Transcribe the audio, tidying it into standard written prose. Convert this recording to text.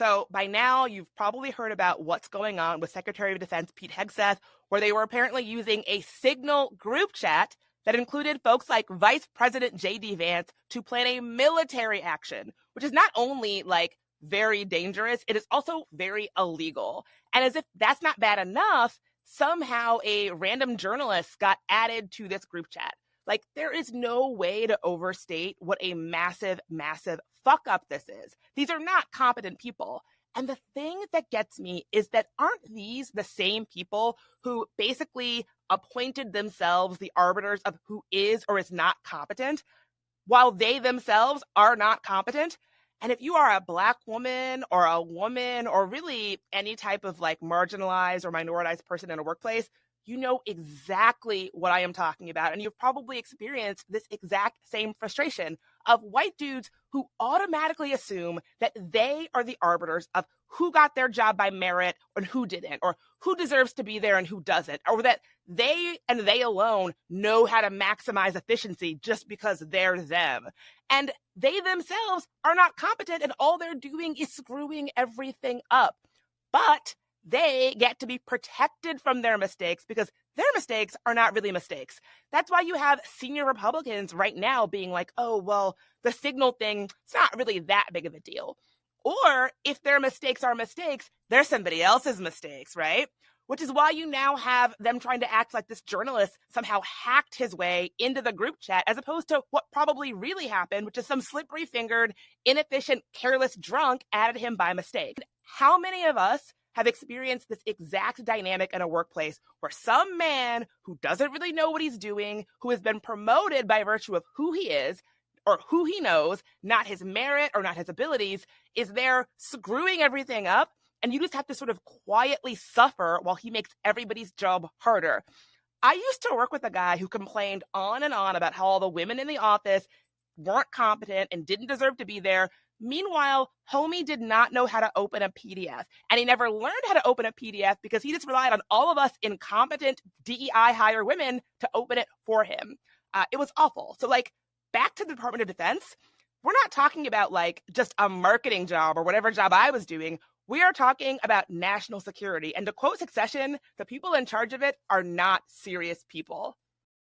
So by now, you've probably heard about what's going on with Secretary of Defense Pete Hegseth, where they were apparently using a Signal group chat that included folks like Vice President J.D. Vance to plan a military action, which is not only like very dangerous, it is also very illegal. And as if that's not bad enough, somehow a random journalist got added to this group chat. Like, there is no way to overstate what a massive, massive fuck up this is. These are not competent people. And the thing that gets me is that aren't these the same people who basically appointed themselves the arbiters of who is or is not competent, while they themselves are not competent? And if you are a Black woman or really any type of like marginalized or minoritized person in a workplace, you know exactly what I am talking about. And you've probably experienced this exact same frustration of white dudes who automatically assume that they are the arbiters of who got their job by merit and who didn't, or who deserves to be there and who doesn't, or that they and they alone know how to maximize efficiency just because they're them. And they themselves are not competent, and all they're doing is screwing everything up. But they get to be protected from their mistakes because their mistakes are not really mistakes. That's why you have senior Republicans right now being like, oh, well, the Signal thing, it's not really that big of a deal. Or if their mistakes are mistakes, they're somebody else's mistakes, right? Which is why you now have them trying to act like this journalist somehow hacked his way into the group chat, as opposed to what probably really happened, which is some slippery-fingered, inefficient, careless drunk added him by mistake. How many of us have experienced this exact dynamic in a workplace where some man who doesn't really know what he's doing, who has been promoted by virtue of who he is or who he knows, not his merit or not his abilities, is there screwing everything up, and you just have to sort of quietly suffer while he makes everybody's job harder. I used to work with a guy who complained on and on about how all the women in the office weren't competent and didn't deserve to be there. Meanwhile, homie did not know how to open a PDF, and he never learned how to open a PDF because he just relied on all of us incompetent DEI hire women to open it for him. It was awful. So like, back to the Department of Defense, we're not talking about like just a marketing job or whatever job I was doing. We are talking about national security. And to quote Succession, the people in charge of it are not serious people.